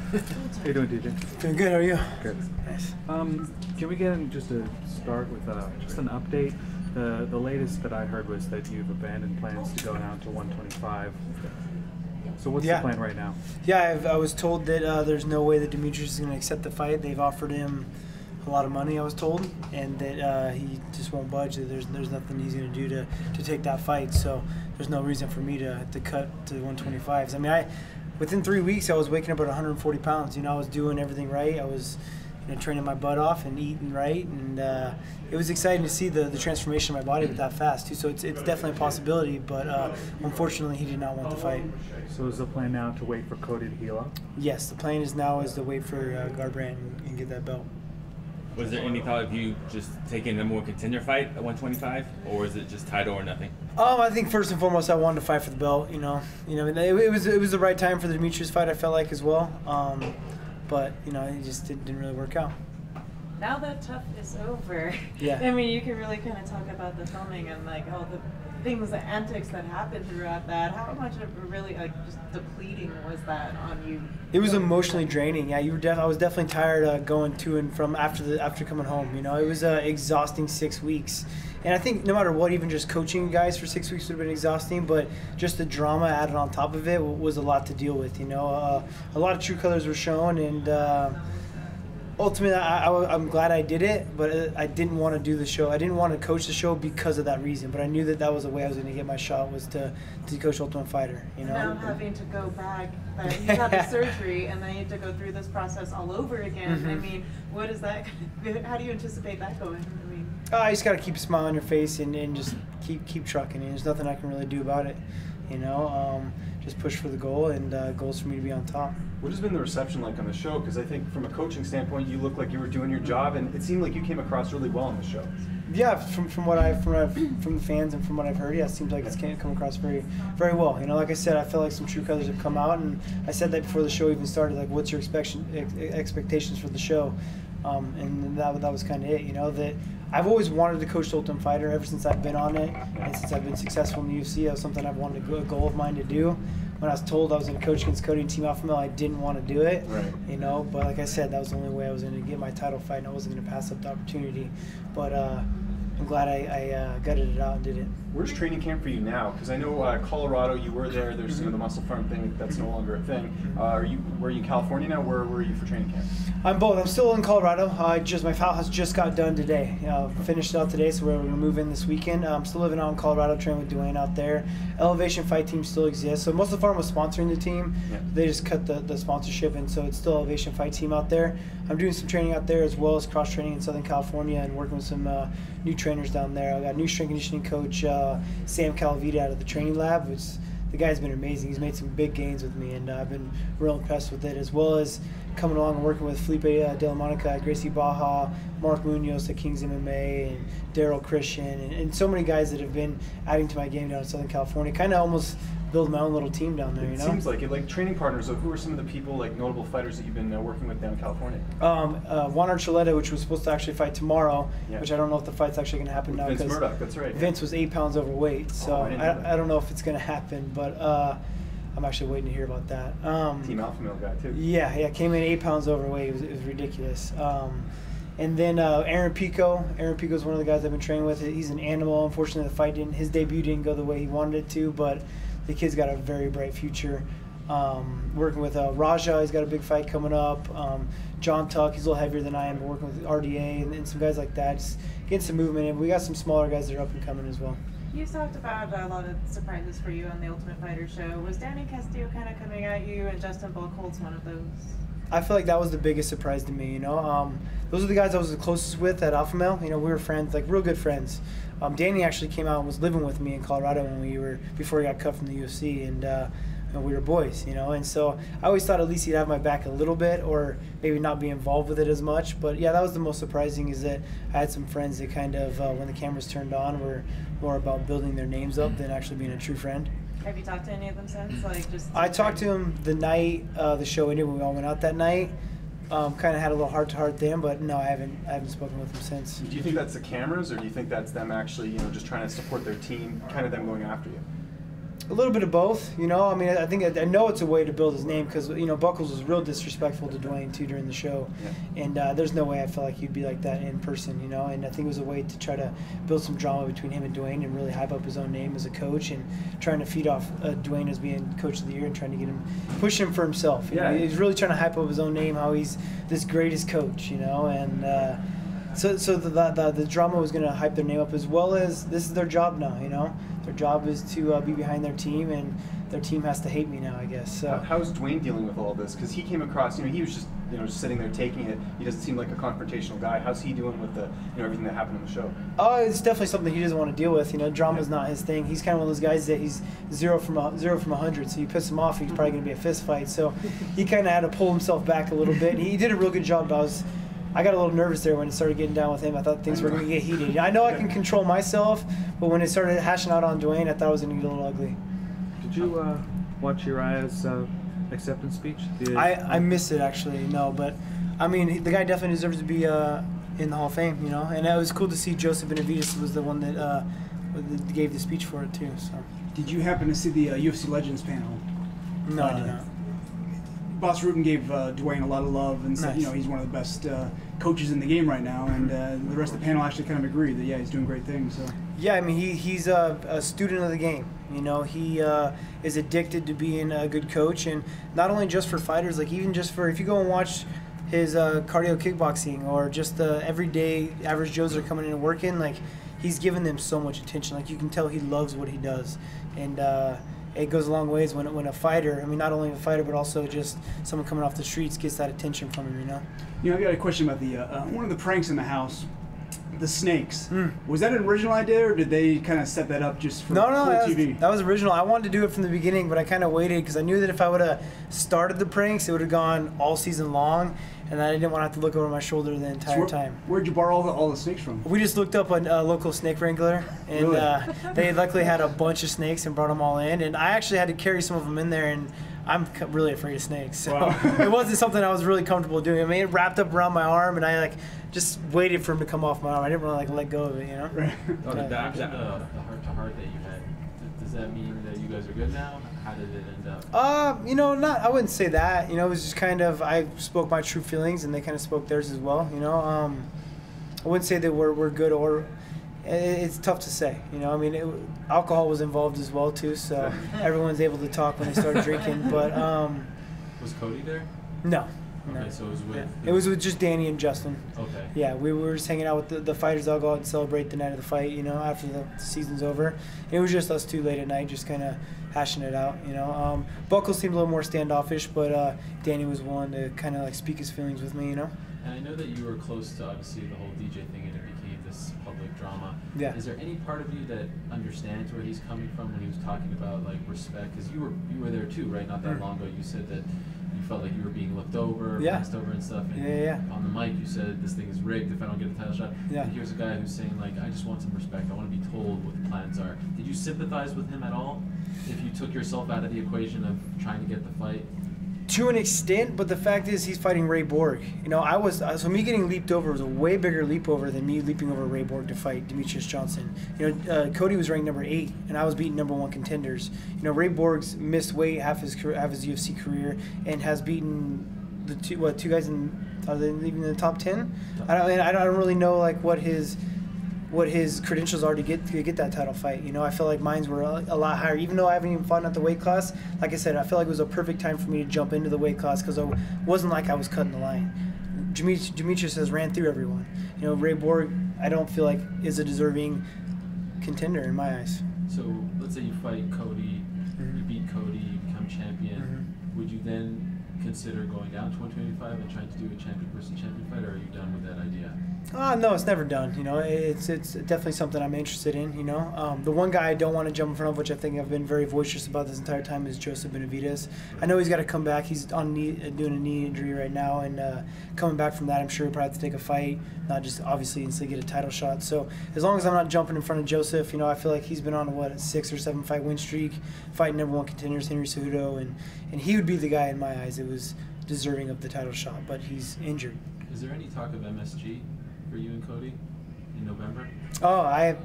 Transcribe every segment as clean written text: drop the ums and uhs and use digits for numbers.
How you doing, DJ? Doing good. How are you? Good. Nice. Can we get in just to start with just an update? The latest that I heard was that you've abandoned plans to go down to 125. So what's the plan right now? Yeah, I was told that there's no way that Demetrius is going to accept the fight. They've offered him a lot of money, I was told, and that he just won't budge. That there's nothing he's going to do to take that fight. So there's no reason for me to cut to 125s. I mean, within 3 weeks, I was waking up at 140 pounds. You know, I was doing everything right. I was training my butt off and eating right, and it was exciting to see the transformation of my body with that fast too. So it's definitely a possibility, but unfortunately he did not want the fight. So is the plan now to wait for Cody to heal up? Yes, the plan is to wait for Garbrandt and get that belt. Was there any thought of you just taking a more contender fight at 125, or is it just title or nothing? I think first and foremost I wanted to fight for the belt. It was the right time for the Demetrius fight. I felt like as well. But it just didn't really work out. Now that TUF is over, yeah. I mean, you can really kind of talk about the filming and like all the things, the antics that happened throughout that. How much of really just depleting was that on you? It was emotionally draining. Yeah, I was definitely tired going to and from after coming home. It was an exhausting 6 weeks. And I think no matter what, even just coaching guys for 6 weeks would have been exhausting, but just the drama added on top of it was a lot to deal with, a lot of true colors were shown, and ultimately I'm glad I did it, but I didn't want to do the show. I didn't want to coach the show because of that reason, but I knew that was the way I was going to get my shot, was to coach Ultimate Fighter, Now having to go back, you had the surgery, and then you have to go through this process all over again. Mm-hmm. I mean, what is that, how do you anticipate that going? I just got to keep a smile on your face and just keep trucking. There's nothing I can really do about it, just push for the goal, and goals for me to be on top. What has been the reception like on the show? Because I think from a coaching standpoint, you look like you were doing your job, and it seemed like you came across really well on the show. Yeah, from the fans and from what I've heard, yeah, it seems like it's come across very, very well. Like I said, I feel like some true colors have come out, and I said that before the show even started. Like, what's your expectations for the show? And that was kind of it. That I've always wanted to coach the Ultimate Fighter ever since I've been on it, and since I've been successful in the UFC. That was something I've wanted a goal of mine to do. When I was told I was going to coach against Cody and Team Alpha Male, I didn't want to do it. Right. But like I said, that was the only way I was going to get my title fight, and I wasn't going to pass up the opportunity. But I'm glad I gutted it out and did it. Where's training camp for you now? Because I know Colorado, you were there. There's the muscle farm thing that's no longer a thing. Were you in California now? Where were you for training camp? I'm both. I'm still in Colorado. My house just got done today. Finished out today, so we're going to move in this weekend. I'm still living out in Colorado, training with Dwayne out there. Elevation Fight Team still exists. So Muscle Farm was sponsoring the team. Yeah. They just cut the sponsorship, and so it's still Elevation Fight Team out there. I'm doing some training out there as well as cross training in Southern California and working with some new trainers down there. I got a new strength conditioning coach, Sam Calavita, out of the training lab, which the guy's been amazing. He's made some big gains with me, and I've been real impressed with it, as well as coming along and working with Felipe De La Monica, Gracie Baja, Mark Munoz at Kings MMA, and Daryl Christian, and so many guys that have been adding to my game down in Southern California. Kind of almost build my own little team down there, It seems like it. Like training partners, who are some of the people, like notable fighters that you've been working with down in California? Juan Archuleta, which was supposed to actually fight tomorrow, which I don't know if the fight's actually going to happen now. Vince Murdoch, that's right. Vince was 8 pounds overweight, so I don't know if it's going to happen, but I'm actually waiting to hear about that. Team Alpha Male guy, too. Yeah, came in 8 pounds overweight. It was ridiculous. And then Aaron Pico. Aaron Pico is one of the guys I've been training with. He's an animal. Unfortunately, his debut didn't go the way he wanted it to, but the kid's got a very bright future. Working with Raja, he's got a big fight coming up. John Tuck, he's a little heavier than I am, but working with RDA and some guys like that. Just getting some movement in. We got some smaller guys that are up and coming as well. You talked about a lot of surprises for you on the Ultimate Fighter show. Was Danny Castillo kind of coming at you, and Justin Buchholz one of those? I feel like that was the biggest surprise to me. Those are the guys I was the closest with at Alpha Male. We were friends, like real good friends. Danny actually came out and was living with me in Colorado before he got cut from the UFC, and we were boys, and so I always thought at least he'd have my back a little bit, or maybe not be involved with it as much. But yeah, that was the most surprising, is that I had some friends that kind of, when the cameras turned on, were more about building their names up than actually being a true friend. Have you talked to any of them since? I talked to him the night the show ended, when we all went out that night. Kind of had a little heart-to-heart then, but no, I haven't spoken with him since. Do you think that's the cameras, or do you think that's them actually, just trying to support their team, kind of them going after you? A little bit of both, you know. I mean, I know it's a way to build his name because, you know, Buckles was real disrespectful to Dwayne too during the show, and there's no way I feel like he'd be like that in person, you know. And I think it was a way to try to build some drama between him and Dwayne and really hype up his own name as a coach and trying to feed off Dwayne as being Coach of the Year and trying to get him, push him for himself. You know? He's really trying to hype up his own name, how he's this greatest coach, you know, and. So the drama was going to hype their name up, as well as this is their job now, you know. Their job is to be behind their team, and their team has to hate me now, I guess. So. How's Dwayne dealing with all this? Because he came across, you know, he was just, you know, just sitting there taking it. He doesn't seem like a confrontational guy. How's he doing with the, you know, everything that happened on the show? Oh, it's definitely something he doesn't want to deal with. You know, drama's not his thing. He's kind of one of those guys that he's 0 from 100. So you piss him off, he's probably going to be a fist fight. So he kind of had to pull himself back a little bit. He did a real good job. I got a little nervous there when it started getting down with him. I thought things were going to get heated. I know I can control myself, but when it started hashing out on Dwayne, I thought it was going to get a little ugly. Did you watch Uriah's acceptance speech? I missed it, actually, no. But, I mean, the guy definitely deserves to be in the Hall of Fame, you know. And it was cool to see Joseph Benavidez was the one that gave the speech for it, too. So. Did you happen to see the UFC Legends panel? No, I did not. Boss Rutten gave Dwayne a lot of love and said, Nice. you know, he's one of the best coaches in the game right now, and the rest of the panel actually kind of agreed that, yeah, he's doing great things. So. Yeah, I mean, he's a student of the game. You know, he is addicted to being a good coach, and not only just for fighters, like even just for, if you go and watch his cardio kickboxing or just the everyday average Joes that are coming in and working, like he's giving them so much attention. Like you can tell he loves what he does, and it goes a long ways when a fighter, I mean, not only a fighter, but also just someone coming off the streets gets that attention from him, you know? You know, I got a question about the one of the pranks in the house, the snakes. Was that an original idea, or did they kind of set that up just for No, TV? that was original. I wanted to do it from the beginning, but I kind of waited because I knew that if I would have started the pranks, it would have gone all season long, and I didn't want to have to look over my shoulder the entire time. Where'd you borrow all the snakes from? We just looked up a local snake wrangler, and Really? they luckily had a bunch of snakes and brought them all in, and I actually had to carry some of them in there, and I'm really afraid of snakes, so it wasn't something I was really comfortable doing. I mean, it wrapped up around my arm, and I just waited for him to come off my arm. I didn't really let go of it, you know? Right. Oh, the heart-to-heart that you had, does that mean that you guys are good now? How did it end up? You know, I wouldn't say that. You know, it was just kind of, I spoke my true feelings, and they kind of spoke theirs as well, you know? I wouldn't say that we're good, or it's tough to say, you know. I mean, alcohol was involved as well too, so everyone's able to talk when they start drinking. But was Cody there? No. Okay, so it was with. Yeah. It was with just Danny and Justin. Okay. Yeah, we were just hanging out with the fighters. I'll go out and celebrate the night of the fight, you know, after the season's over. And it was just us two late at night, just kind of hashing it out, you know. Buckles seemed a little more standoffish, but Danny was willing to kind of like speak his feelings with me, you know. And I know that you were close to obviously the whole DJ thing, and it became this public drama. Yeah. Is there any part of you that understands where he's coming from when he was talking about like respect? Because you were there too, right? Not that long ago. You said that you felt like you were being looked over, passed over, and stuff. And Yeah. on the mic, you said this thing is rigged if I don't get a title shot. Yeah. And here's a guy who's saying like, I just want some respect. I want to be told what the plans are. Did you sympathize with him at all? If you took yourself out of the equation of trying to get the fight? To an extent, but the fact is he's fighting Ray Borg. You know, so me getting leaped over was a way bigger leap over than me leaping over Ray Borg to fight Demetrius Johnson. You know, Cody was ranked number 8, and I was beating number 1 contenders. You know, Ray Borg's missed weight half his UFC career and has beaten the two guys are they even in the top 10? I don't really know like what his credentials are to get that title fight. You know, I feel like mines were a lot higher. Even though I haven't even fought at the weight class, like I said, I feel like it was a perfect time for me to jump into the weight class because it wasn't like I was cutting the line. Demetrius has ran through everyone. You know, Ray Borg, I don't feel like is a deserving contender in my eyes. So let's say you fight Cody, you beat Cody, you become champion. Would you then consider going down to 125 and trying to do a champion versus champion fight, or are you done with that idea? No, it's never done. You know, it's definitely something I'm interested in. You know, the one guy I don't want to jump in front of, which I think I've been very boisterous about this entire time, is Joseph Benavidez. I know he's got to come back. He's doing a knee injury right now, and coming back from that, I'm sure he'll probably have to take a fight, not just obviously instantly get a title shot. So as long as I'm not jumping in front of Joseph, you know, I feel like he's been on a 6 or 7 fight win streak, fighting number 1 contenders, Henry Cejudo, and he would be the guy in my eyes that was deserving of the title shot, but he's injured. Is there any talk of MSG for you and Cody in November? Oh,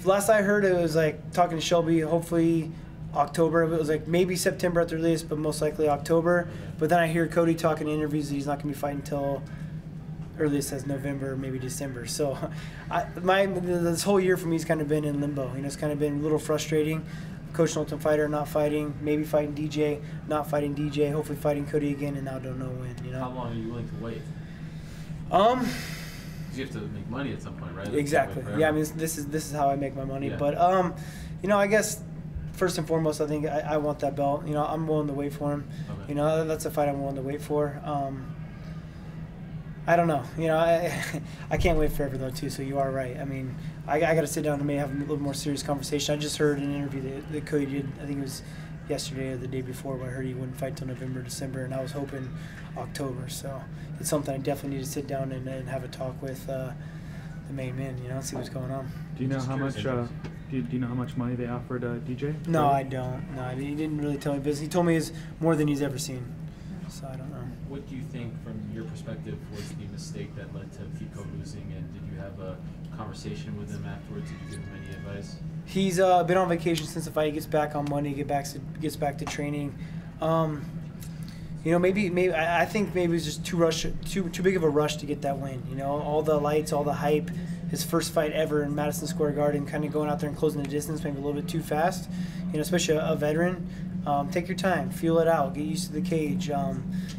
last I heard it was like talking to Shelby. Hopefully, October. It was like maybe September at the earliest, but most likely October. But then I hear Cody talking in interviews that he's not going to be fighting until earliest as November, maybe December. So this whole year for me has kind of been in limbo. It's kind of been a little frustrating. Coach an Ultimate Fighter, not fighting, maybe fighting DJ, not fighting DJ, hopefully fighting Cody again, and now don't know when. How long are you willing to wait? You have to make money at some point, right? Exactly. Yeah, I mean, this is how I make my money. Yeah. But I guess first and foremost, I think I want that belt. I'm willing to wait for him. Okay. That's a fight I'm willing to wait for. I don't know. I can't wait forever though too. So you are right. I mean, I got to sit down and maybe have a little more serious conversation. I just heard an interview that Cody did. I think it was yesterday or the day before, where I heard he wouldn't fight till November, December, and I was hoping October. So it's something I definitely need to sit down and have a talk with the main man. See what's going on. Do you know how much? Do you know how much money they offered DJ? No, I don't. No, he didn't really tell me. But he told me it's more than he's ever seen. So I don't know. What do you think, from your perspective, was the mistake that led to Fico losing? And did you have a conversation with him afterwards? Did you give him any advice? He's been on vacation since the fight. He gets back on Monday. Gets back to training. Maybe I think maybe it was just too big of a rush to get that win. All the lights, all the hype. His first fight ever in Madison Square Garden, kind of going out there and closing the distance, maybe a little bit too fast. Especially a veteran. Take your time, feel it out, get used to the cage,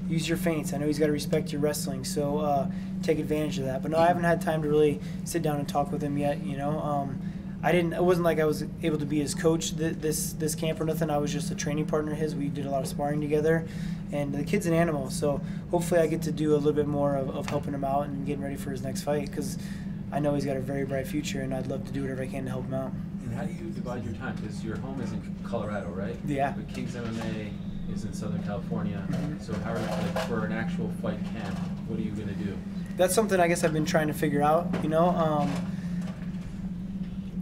use your feints. I know he's got to respect your wrestling, so take advantage of that. But no, I haven't had time to really sit down and talk with him yet. It wasn't like I was able to be his coach this camp or nothing. I was just a training partner of his. We did a lot of sparring together, and the kid's an animal. So hopefully I get to do a little bit more of helping him out and getting ready for his next fight, because I know he's got a very bright future, and I'd love to do whatever I can to help him out. And how do you divide your time? Because your home is in Colorado, right? Yeah. But King's MMA is in Southern California. So how are you, for an actual fight camp, what are you going to do? That's something I guess I've been trying to figure out,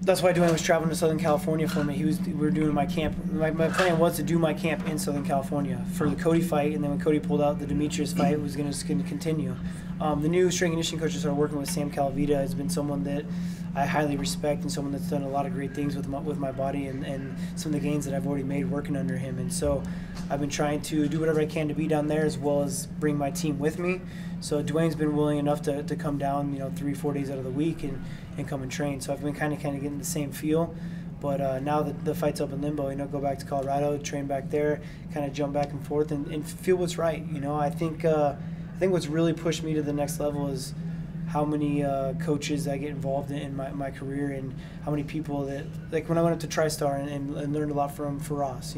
That's why Dwayne was traveling to Southern California for me. We were doing my camp. My plan was to do my camp in Southern California for the Cody fight, and then when Cody pulled out, the Demetrius fight was going to continue. The new strength and conditioning coach I started working with, Sam Calavita, has been someone that I highly respect, and someone that's done a lot of great things with my body and some of the gains that I've already made working under him. And so I've been trying to do whatever I can to be down there, as well as bring my team with me. So Dwayne's been willing enough to come down, 3-4 days out of the week and come and train. So I've been kind of getting the same feel. But now that the fight's up in limbo, go back to Colorado, train back there, kind of jump back and forth and feel what's right. I think what's really pushed me to the next level is how many coaches I get involved in my career, and how many people that, like when I went up to TriStar and learned a lot from Faraz,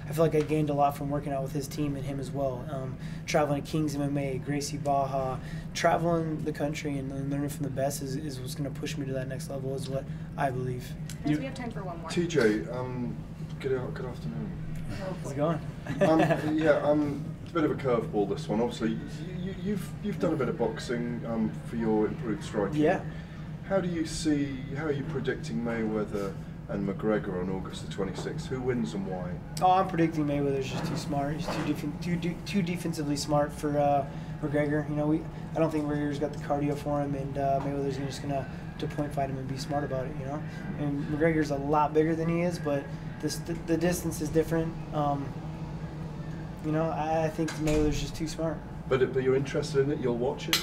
I feel like I gained a lot from working out with his team and him as well. Traveling to King's MMA, Gracie Baja, traveling the country and learning from the best is what's going to push me to that next level, is what I believe. Guys, we have time for one more. TJ, good afternoon. How's it going? It's a bit of a curveball, this one. Obviously, you've done a bit of boxing for your improved striking. Yeah. How are you predicting Mayweather and McGregor on August the 26th? Who wins and why? Oh, I'm predicting Mayweather's just too smart. He's too defensively smart for McGregor. I don't think McGregor's got the cardio for him, and Mayweather's just gonna point fight him and be smart about it. And McGregor's a lot bigger than he is, but the distance is different. I think Mayweather's just too smart. But you're interested in it? You'll watch it?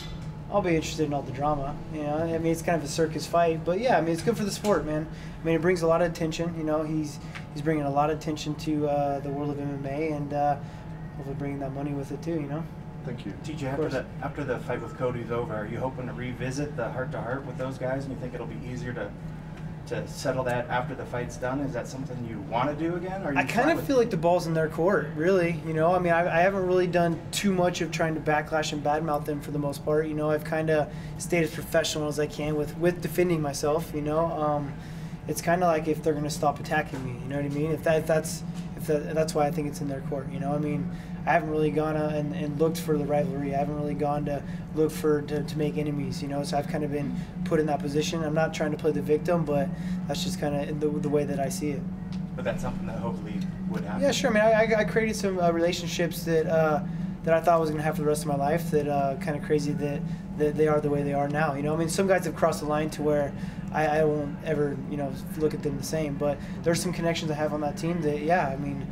I'll be interested in all the drama. It's kind of a circus fight, but yeah, it's good for the sport, man. It brings a lot of attention. He's bringing a lot of attention to the world of MMA, and hopefully bringing that money with it too. Thank you. TJ, after the fight with Cody's over, are you hoping to revisit the heart-to-heart with those guys, and you think it'll be easier to settle that after the fight's done? Is that something you want to do again? Or I kind of feel like the ball's in their court, really. I haven't really done too much of trying to backlash and badmouth them for the most part. I've kind of stayed as professional as I can with defending myself. It's kind of like if they're going to stop attacking me. You know what I mean? If that's why I think it's in their court. I haven't really gone and looked for the rivalry. I haven't really gone to look to make enemies, So I've kind of been put in that position. I'm not trying to play the victim, but that's just kind of the way that I see it. But that's something that hopefully would happen. Yeah, sure. I created some relationships that that I thought I was going to have for the rest of my life. That kind of crazy that they are the way they are now. You know, I mean, some guys have crossed the line to where I won't ever, you know, look at them the same. But there's some connections I have on that team that, yeah, I mean,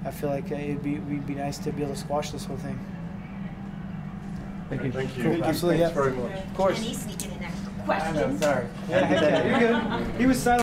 I feel like it'd be nice to be able to squash this whole thing. Thank you. Thank you. Cool. Absolutely, Thanks yeah. very much. Of course. Can he sneak in an extra I question? know, sorry. Yeah, you're good. He was silent.